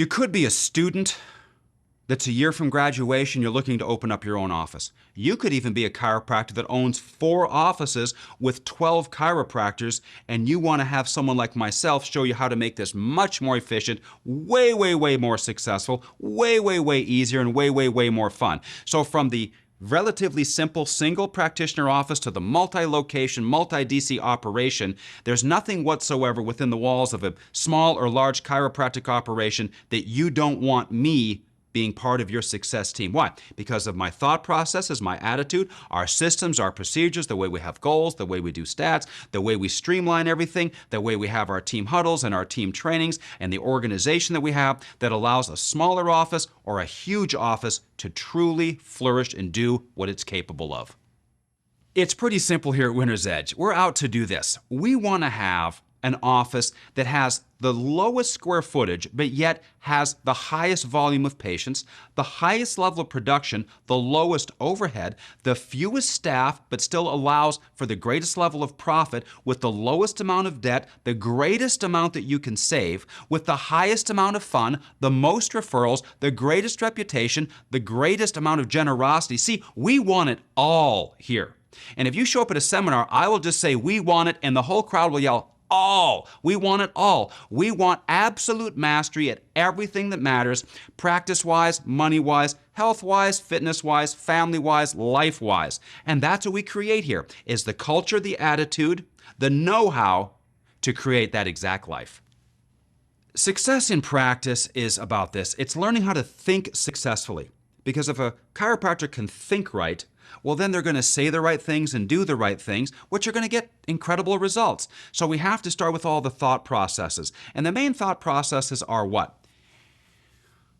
You could be a student that's a year from graduation, you're looking to open up your own office. You could even be a chiropractor that owns 4 offices with 12 chiropractors, and you want to have someone like myself show you how to make this much more efficient, way, way, way more successful, way, way, way easier, and way, way, way more fun. So from the relatively simple single practitioner office to the multi-location, multi-DC operation, there's nothing whatsoever within the walls of a small or large chiropractic operation that you don't want me being part of your success team. Why? Because of my thought processes, my attitude, our systems, our procedures, the way we have goals, the way we do stats, the way we streamline everything, the way we have our team huddles and our team trainings, and the organization that we have that allows a smaller office or a huge office to truly flourish and do what it's capable of. It's pretty simple here at Winner's Edge. We're out to do this. We want to have an office that has the lowest square footage, but yet has the highest volume of patients, the highest level of production, the lowest overhead, the fewest staff, but still allows for the greatest level of profit with the lowest amount of debt, the greatest amount that you can save, with the highest amount of fun, the most referrals, the greatest reputation, the greatest amount of generosity. See, we want it all here. And if you show up at a seminar, I will just say, we want it, and the whole crowd will yell, all. We want it all. We want absolute mastery at everything that matters, practice-wise, money-wise, health-wise, fitness-wise, family-wise, life-wise. And that's what we create here, is the culture, the attitude, the know-how to create that exact life. Success in practice is about this. It's learning how to think successfully. Because if a chiropractor can think right, well, then they're going to say the right things and do the right things, which are going to get incredible results. So we have to start with all the thought processes. And the main thought processes are what?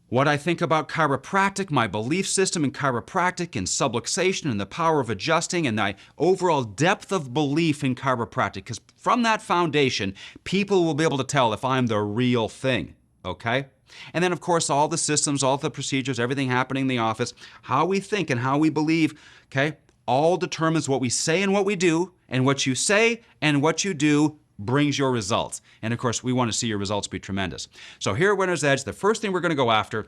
What I think about chiropractic, my belief system in chiropractic and subluxation and the power of adjusting and my overall depth of belief in chiropractic. Because from that foundation, people will be able to tell if I'm the real thing, okay? And then, of course, all the systems, all the procedures, everything happening in the office, how we think and how we believe, okay, all determines what we say and what we do, and what you say and what you do brings your results. And, of course, we want to see your results be tremendous. So here at Winner's Edge, the first thing we're going to go after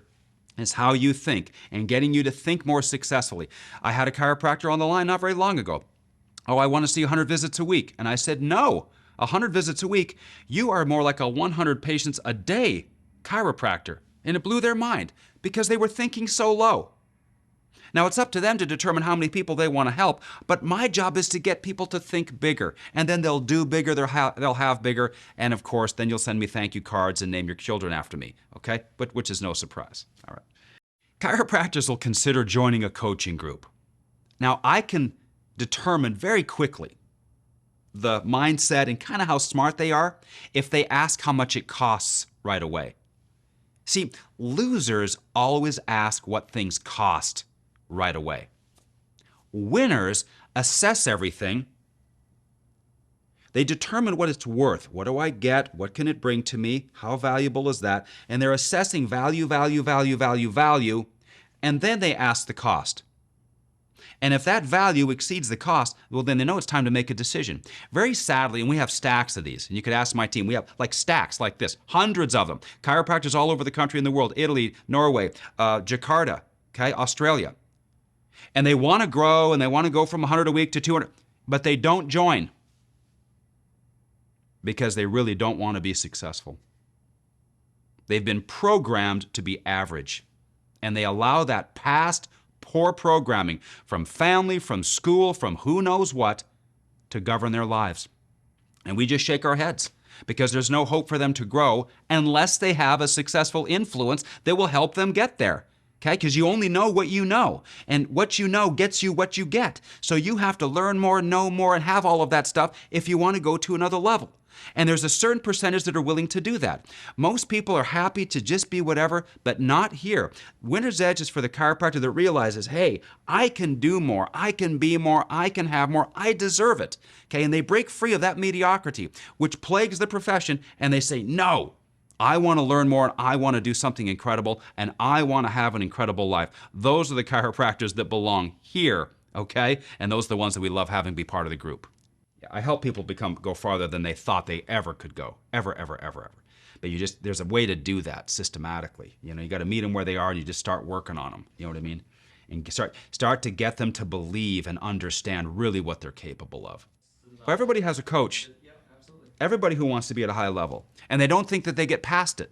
is how you think and getting you to think more successfully. I had a chiropractor on the line not very long ago. Oh, I want to see 100 visits a week. And I said, no, 100 visits a week, you are more like a 100 patients a day chiropractor. And it blew their mind because they were thinking so low. Now it's up to them to determine how many people they want to help, but my job is to get people to think bigger, and then they'll do bigger, they'll have bigger, and of course then you'll send me thank you cards and name your children after me, okay? But which is no surprise. All right. Chiropractors will consider joining a coaching group. Now I can determine very quickly the mindset and kind of how smart they are if they ask how much it costs right away. See, losers always ask what things cost right away. Winners assess everything. They determine what it's worth. What do I get? What can it bring to me? How valuable is that? And they're assessing value, value, value, value, value, and then they ask the cost. And if that value exceeds the cost, well, then they know it's time to make a decision. Very sadly, and we have stacks of these, and you could ask my team, we have like stacks like this, hundreds of them. Chiropractors all over the country and the world, Italy, Norway, Jakarta, okay, Australia. And they want to grow, and they want to go from 100 a week to 200, but they don't join because they really don't want to be successful. They've been programmed to be average, and they allow that past poor programming from family, from school, from who knows what to govern their lives. And we just shake our heads because there's no hope for them to grow unless they have a successful influence that will help them get there. Okay? Because you only know what you know, and what you know gets you what you get. So you have to learn more, know more, and have all of that stuff if you want to go to another level. And there's a certain percentage that are willing to do that. Most people are happy to just be whatever, but not here. Winner's Edge is for the chiropractor that realizes, hey, I can do more, I can be more, I can have more, I deserve it. Okay, and they break free of that mediocrity, which plagues the profession, and they say, no, I want to learn more, and I want to do something incredible, and I want to have an incredible life. Those are the chiropractors that belong here, okay? And those are the ones that we love having be part of the group. I help people go farther than they thought they ever could go. Ever, ever, ever, ever. But there's a way to do that systematically. You got to meet them where they are and you just start working on them. You know what I mean? And start to get them to believe and understand really what they're capable of. Well, everybody has a coach. Everybody who wants to be at a high level. And they don't think that they get past it.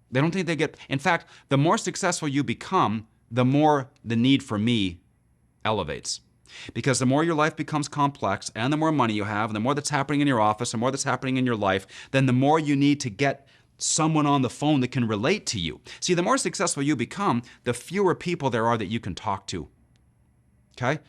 They don't think they get... In fact, the more successful you become, the more the need for me elevates. Because the more your life becomes complex and the more money you have and the more that's happening in your office and more that's happening in your life, then the more you need to get someone on the phone that can relate to you. See, the more successful you become, the fewer people there are that you can talk to. Okay?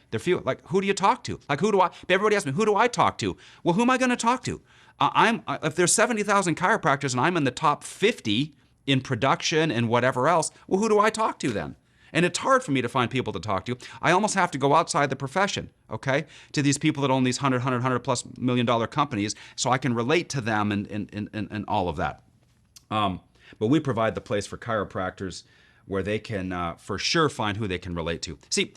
Like, who do you talk to? Like, everybody asks me, who do I talk to? Well, who am I going to talk to? If there's 70,000 chiropractors and I'm in the top 50 in production and whatever else, well, who do I talk to then? And it's hard for me to find people to talk to. I almost have to go outside the profession, okay, to these people that own these $100+ million companies so I can relate to them and all of that. But we provide the place for chiropractors where they can for sure find who they can relate to. See,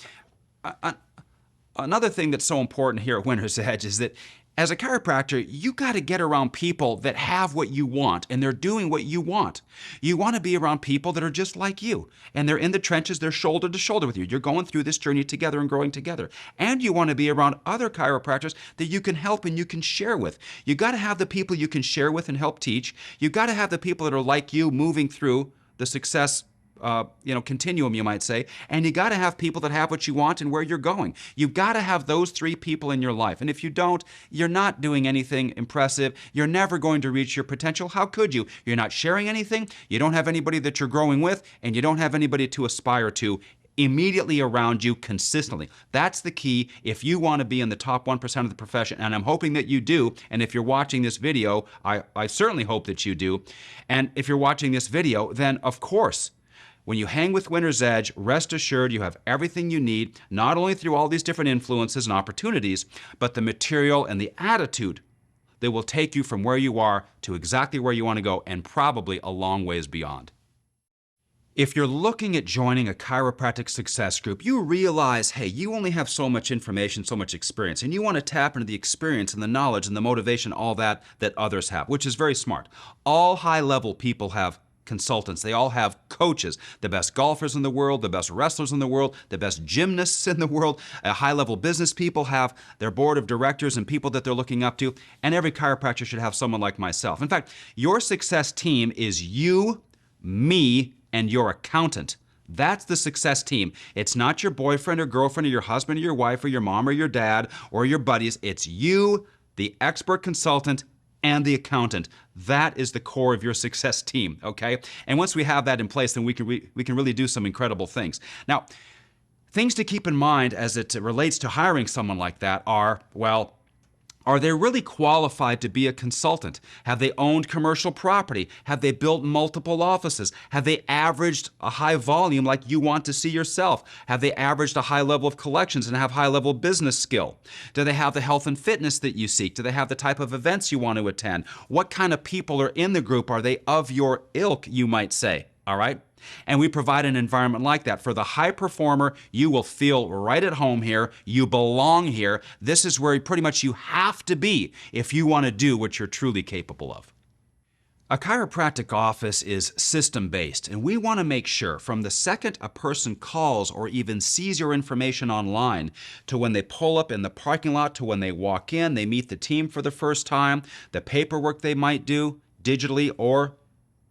another thing that's so important here at Winner's Edge is that as a chiropractor, you got to get around people that have what you want and they're doing what you want. You want to be around people that are just like you and they're in the trenches, they're shoulder to shoulder with you. You're going through this journey together and growing together. And you want to be around other chiropractors that you can help and you can share with. You got to have the people you can share with and help teach. You got to have the people that are like you moving through the success continuum, you might say, and you got to have people that have what you want and where you're going. You've got to have those three people in your life. And if you don't, you're not doing anything impressive. You're never going to reach your potential. How could you? You're not sharing anything. You don't have anybody that you're growing with, and you don't have anybody to aspire to immediately around you consistently. That's the key if you want to be in the top 1% of the profession, and I'm hoping that you do. And if you're watching this video, I certainly hope that you do. And if you're watching this video, then of course, when you hang with Winner's Edge, rest assured you have everything you need, not only through all these different influences and opportunities, but the material and the attitude that will take you from where you are to exactly where you want to go, and probably a long ways beyond. If you're looking at joining a chiropractic success group, you realize, hey, you only have so much information, so much experience, and you want to tap into the experience and the knowledge and the motivation, all that others have, which is very smart. All high-level people have consultants. They all have coaches, the best golfers in the world, the best wrestlers in the world, the best gymnasts in the world. High-level business people have their board of directors and people that they're looking up to, and every chiropractor should have someone like myself. In fact, your success team is you, me, and your accountant. That's the success team. It's not your boyfriend or girlfriend or your husband or your wife or your mom or your dad or your buddies. It's you, the expert consultant, and the accountant. That is the core of your success team, okay? And once we have that in place, then we can really do some incredible things. Now, things to keep in mind as it relates to hiring someone like that are, well, are they really qualified to be a consultant? Have they owned commercial property? Have they built multiple offices? Have they averaged a high volume like you want to see yourself? Have they averaged a high level of collections and have high level business skill? Do they have the health and fitness that you seek? Do they have the type of events you want to attend? What kind of people are in the group? Are they of your ilk, you might say? All right? And we provide an environment like that. For the high performer, you will feel right at home here. You belong here. This is where pretty much you have to be if you want to do what you're truly capable of. A chiropractic office is system-based, and we want to make sure from the second a person calls or even sees your information online to when they pull up in the parking lot to when they walk in, they meet the team for the first time, the paperwork they might do digitally or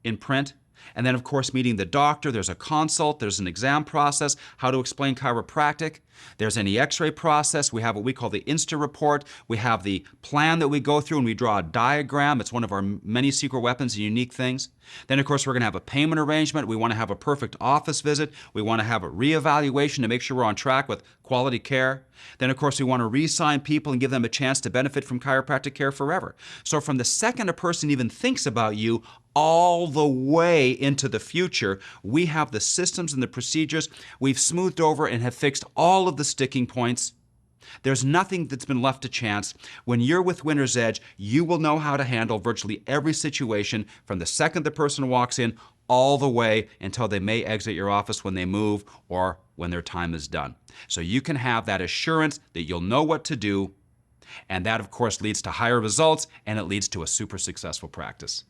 in print. And then, of course, meeting the doctor. There's a consult. There's an exam process, how to explain chiropractic. There's any x-ray process. We have what we call the Insta report. We have the plan that we go through and we draw a diagram. It's one of our many secret weapons and unique things. Then, of course, we're going to have a payment arrangement. We want to have a perfect office visit. We want to have a reevaluation to make sure we're on track with quality care. Then, of course, we want to re-sign people and give them a chance to benefit from chiropractic care forever. So from the second a person even thinks about you, all the way into the future, we have the systems and the procedures. We've smoothed over and have fixed all of the sticking points. There's nothing that's been left to chance. When you're with Winner's Edge, you will know how to handle virtually every situation from the second the person walks in all the way until they may exit your office when they move or when their time is done. So you can have that assurance that you'll know what to do, and that, of course, leads to higher results, and it leads to a super successful practice.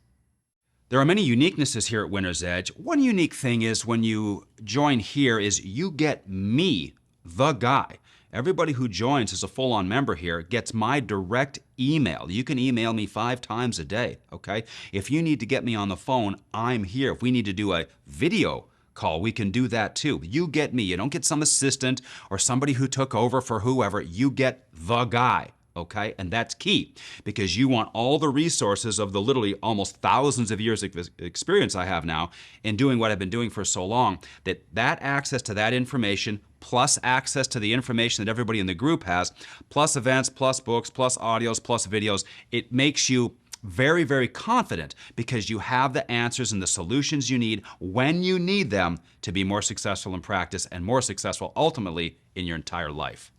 There are many uniquenesses here at Winner's Edge. One unique thing is when you join here is you get me, the guy. Everybody who joins as a full-on member here gets my direct email. You can email me 5 times a day, okay? If you need to get me on the phone, I'm here. If we need to do a video call, we can do that too. You get me. You don't get some assistant or somebody who took over for whoever. You get the guy. Okay, and that's key because you want all the resources of the literally almost thousands of years of experience I have now in doing what I've been doing for so long, that access to that information plus access to the information that everybody in the group has, plus events, plus books, plus audios, plus videos, it makes you very, very confident because you have the answers and the solutions you need when you need them to be more successful in practice and more successful ultimately in your entire life.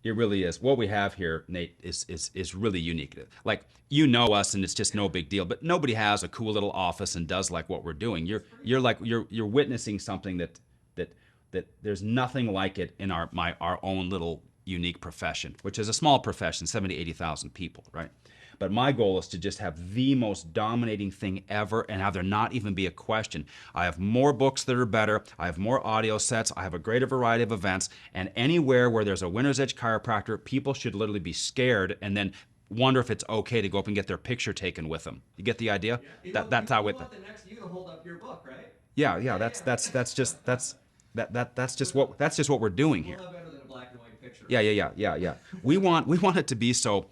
It really is. What we have here, Nate, is really unique. Like, you know us and it's just no big deal, but nobody has a cool little office and does like what we're doing. You're witnessing something that there's nothing like it in our own little unique profession, which is a small profession, 70, 80,000 people, right? But my goal is to just have the most dominating thing ever and have there not even be a question. I have more books that are better. I have more audio sets. I have a greater variety of events. And anywhere where there's a Winner's Edge chiropractor, people should literally be scared and then wonder if it's okay to go up and get their picture taken with them. You get the idea? Yeah. That's how you it. want the next you to hold up your book, right? Yeah. That's just what we're doing here. We'll have better than a black and white picture. Yeah. We want it to be so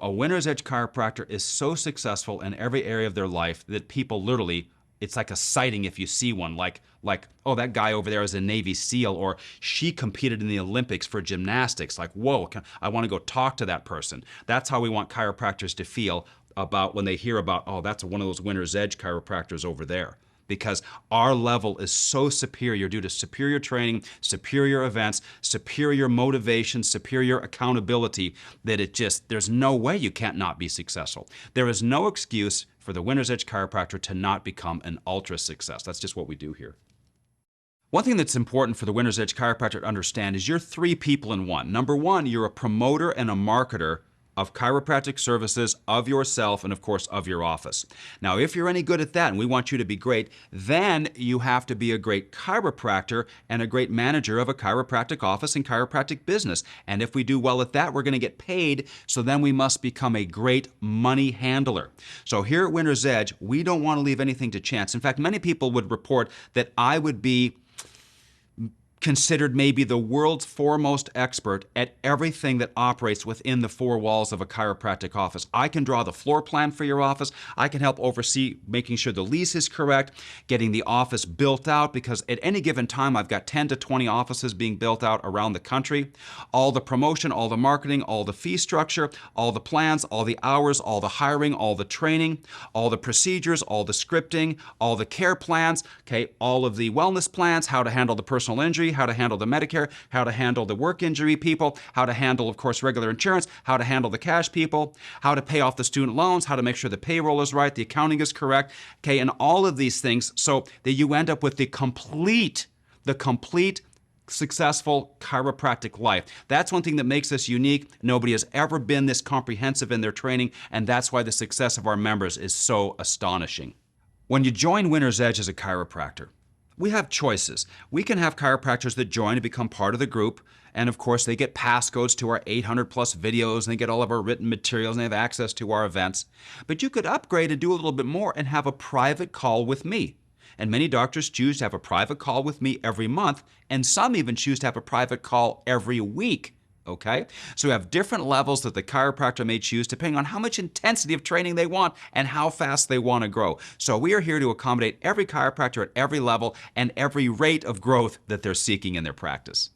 a Winner's Edge chiropractor is so successful in every area of their life that people literally, it's like a sighting if you see one, like, oh, that guy over there is a Navy SEAL, or she competed in the Olympics for gymnastics. Like, whoa, I want to go talk to that person. That's how we want chiropractors to feel about when they hear about, oh, that's one of those Winner's Edge chiropractors over there. Because our level is so superior due to superior training, superior events, superior motivation, superior accountability, that there's no way you can't not be successful. There is no excuse for the Winner's Edge chiropractor to not become an ultra success. That's just what we do here. One thing that's important for the Winner's Edge chiropractor to understand is you're 3 people in one. Number 1, you're a promoter and a marketer of chiropractic services, of yourself, and of course of your office. Now, if you're any good at that, and we want you to be great, then you have to be a great chiropractor and a great manager of a chiropractic office and chiropractic business. And if we do well at that, we're going to get paid, so then we must become a great money handler. So here at Winner's Edge, we don't want to leave anything to chance. In fact, many people would report that I would be considered maybe the world's foremost expert at everything that operates within the 4 walls of a chiropractic office. I can draw the floor plan for your office. I can help oversee making sure the lease is correct, getting the office built out, because at any given time I've got 10 to 20 offices being built out around the country. All the promotion, all the marketing, all the fee structure, all the plans, all the hours, all the hiring, all the training, all the procedures, all the scripting, all the care plans, okay, all of the wellness plans, how to handle the personal injury, how to handle the Medicare, how to handle the work injury people, how to handle, of course, regular insurance, how to handle the cash people, how to pay off the student loans, how to make sure the payroll is right, the accounting is correct, okay, and all of these things so that you end up with the complete successful chiropractic life. That's one thing that makes us unique. Nobody has ever been this comprehensive in their training, and that's why the success of our members is so astonishing. When you join Winner's Edge as a chiropractor, we have choices. We can have chiropractors that join and become part of the group, and of course they get passcodes to our 800 plus videos, and they get all of our written materials, and they have access to our events. But you could upgrade and do a little bit more and have a private call with me. And many doctors choose to have a private call with me every month, and some even choose to have a private call every week. Okay? So we have different levels that the chiropractor may choose depending on how much intensity of training they want and how fast they want to grow. So we are here to accommodate every chiropractor at every level and every rate of growth that they're seeking in their practice.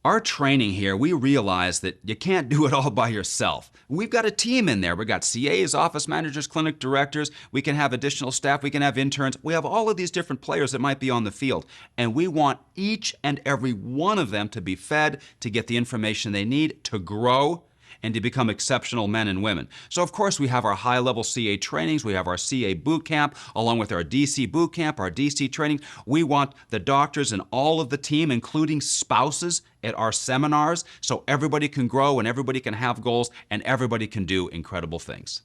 Our training here, we realize that you can't do it all by yourself. We've got a team in there. We've got CAs, office managers, clinic directors. We can have additional staff. We can have interns. We have all of these different players that might be on the field. And we want each and every one of them to be fed, to get the information they need, to grow, and to become exceptional men and women. So of course we have our high-level CA trainings, we have our CA boot camp, along with our DC boot camp, our DC training. We want the doctors and all of the team, including spouses, at our seminars, so everybody can grow and everybody can have goals and everybody can do incredible things.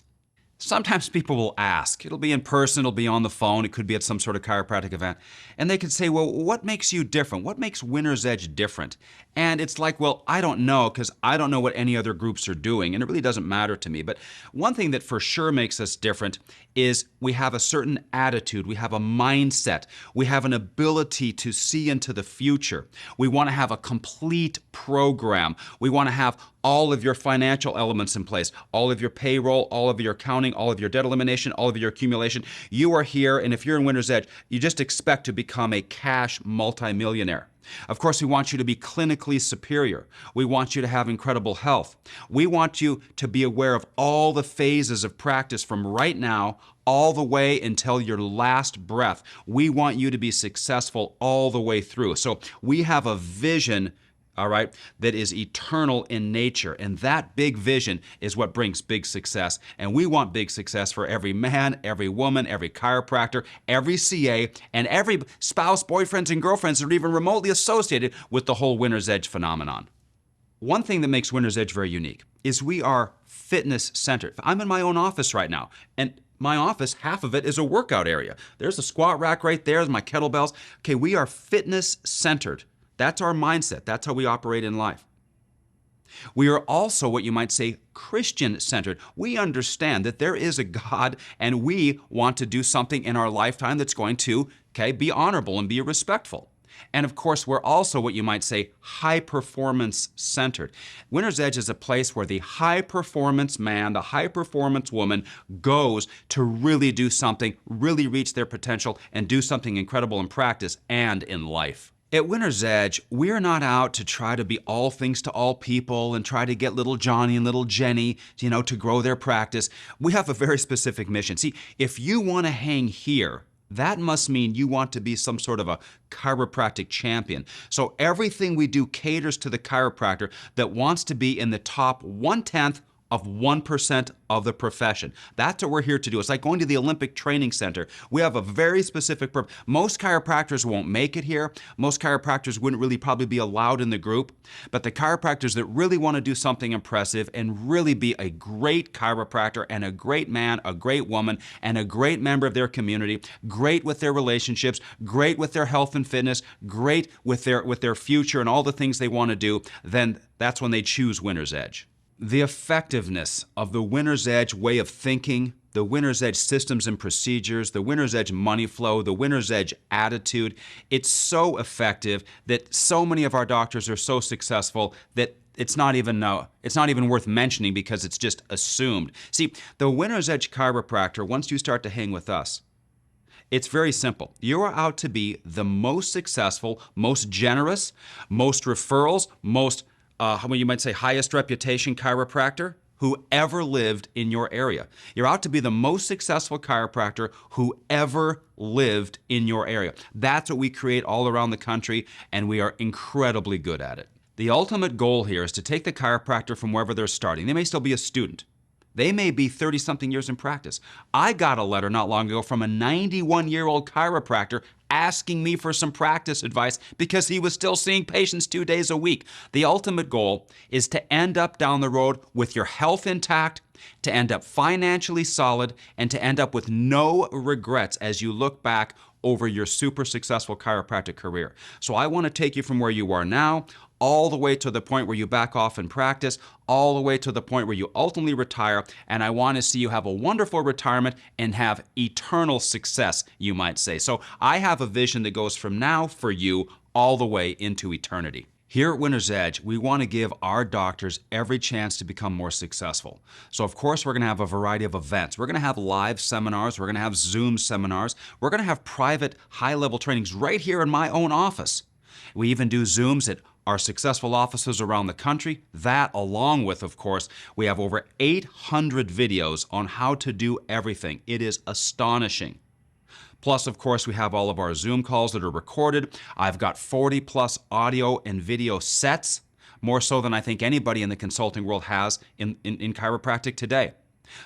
Sometimes people will ask. It'll be in person, it'll be on the phone, it could be at some sort of chiropractic event. And they could say, well, what makes you different? What makes Winner's Edge different? And it's like, well, I don't know, because I don't know what any other groups are doing, and it really doesn't matter to me. But one thing that for sure makes us different is we have a certain attitude, we have a mindset, we have an ability to see into the future. We want to have a complete program. We want to have all of your financial elements in place, all of your payroll, all of your accounting, all of your debt elimination, all of your accumulation. You are here, and if you're in Winner's Edge, you just expect to become a cash multimillionaire. Of course, we want you to be clinically superior. We want you to have incredible health. We want you to be aware of all the phases of practice from right now all the way until your last breath. We want you to be successful all the way through. So we have a vision, all right, that is eternal in nature. And that big vision is what brings big success. And we want big success for every man, every woman, every chiropractor, every CA, and every spouse, boyfriends, and girlfriends that are even remotely associated with the whole Winner's Edge phenomenon. One thing that makes Winner's Edge very unique is we are fitness centered. I'm in my own office right now, and my office, half of it is a workout area. There's a squat rack right there, there's my kettlebells. Okay, we are fitness centered. That's our mindset. That's how we operate in life. We are also what you might say Christian-centered. We understand that there is a God, and we want to do something in our lifetime that's going to, be honorable and be respectful. And of course, we're also what you might say high-performance centered. Winner's Edge is a place where the high-performance man, the high-performance woman goes to really do something, really reach their potential, and do something incredible in practice and in life. At Winner's Edge, we're not out to try to be all things to all people and try to get little Johnny and little Jenny, to grow their practice. We have a very specific mission. See, if you want to hang here, that must mean you want to be some sort of a chiropractic champion. So everything we do caters to the chiropractor that wants to be in the top 1/10 of 1% of the profession. That's what we're here to do. It's like going to the Olympic Training Center. We have a very specific purpose. Most chiropractors won't make it here. Most chiropractors wouldn't really probably be allowed in the group. But the chiropractors that really want to do something impressive and really be a great chiropractor and a great man, a great woman, and a great member of their community, great with their relationships, great with their health and fitness, great with their future and all the things they want to do, then that's when they choose Winner's Edge. The effectiveness of the Winner's Edge way of thinking, the Winner's Edge systems and procedures, the Winner's Edge money flow, the Winner's Edge attitude, it's so effective that so many of our doctors are so successful that it's not even worth mentioning because it's just assumed. See, the Winner's Edge chiropractor, once you start to hang with us, it's very simple. You are out to be the most successful, most generous, most referrals, most you might say highest reputation chiropractor who ever lived in your area. You're out to be the most successful chiropractor who ever lived in your area. That's what we create all around the country, and we are incredibly good at it. The ultimate goal here is to take the chiropractor from wherever they're starting. They may still be a student. They may be 30-something years in practice. I got a letter not long ago from a 91-year-old chiropractor asking me for some practice advice because he was still seeing patients 2 days a week. The ultimate goal is to end up down the road with your health intact, to end up financially solid, and to end up with no regrets as you look back over your super successful chiropractic career. So I want to take you from where you are now all the way to the point where you back off in practice, all the way to the point where you ultimately retire, and I want to see you have a wonderful retirement and have eternal success, you might say. So I have a vision that goes from now for you all the way into eternity. Here at Winner's Edge, we want to give our doctors every chance to become more successful. So of course, we're going to have a variety of events. We're going to have live seminars. We're going to have Zoom seminars. We're going to have private high-level trainings right here in my own office. We even do Zooms at our successful offices around the country. That, along with, of course, we have over 800 videos on how to do everything. It is astonishing. Plus, of course, we have all of our Zoom calls that are recorded. I've got 40+ audio and video sets, more so than I think anybody in the consulting world has in chiropractic today.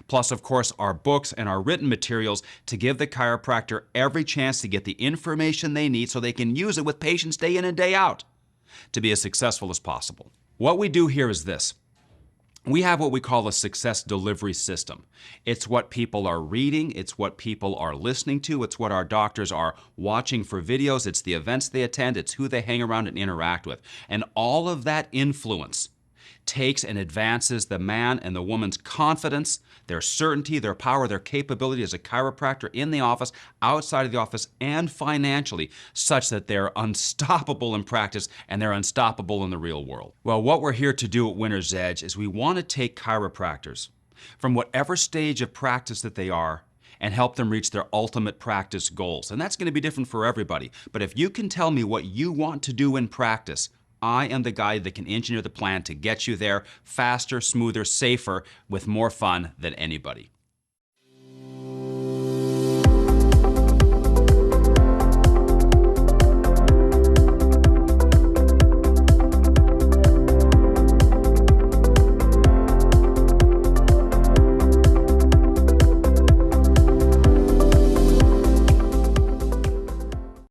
Plus, of course, our books and our written materials to give the chiropractor every chance to get the information they need so they can use it with patients day in and day out to be as successful as possible. What we do here is this. We have what we call a success delivery system. It's what people are reading, it's what people are listening to, it's what our doctors are watching for videos, it's the events they attend, it's who they hang around and interact with. And all of that influence takes and advances the man and the woman's confidence, their certainty, their power, their capability as a chiropractor in the office, outside of the office, and financially, such that they're unstoppable in practice and they're unstoppable in the real world. Well, what we're here to do at Winner's Edge is we want to take chiropractors from whatever stage of practice that they are and help them reach their ultimate practice goals. And that's going to be different for everybody. But if you can tell me what you want to do in practice, I am the guy that can engineer the plan to get you there faster, smoother, safer, with more fun than anybody.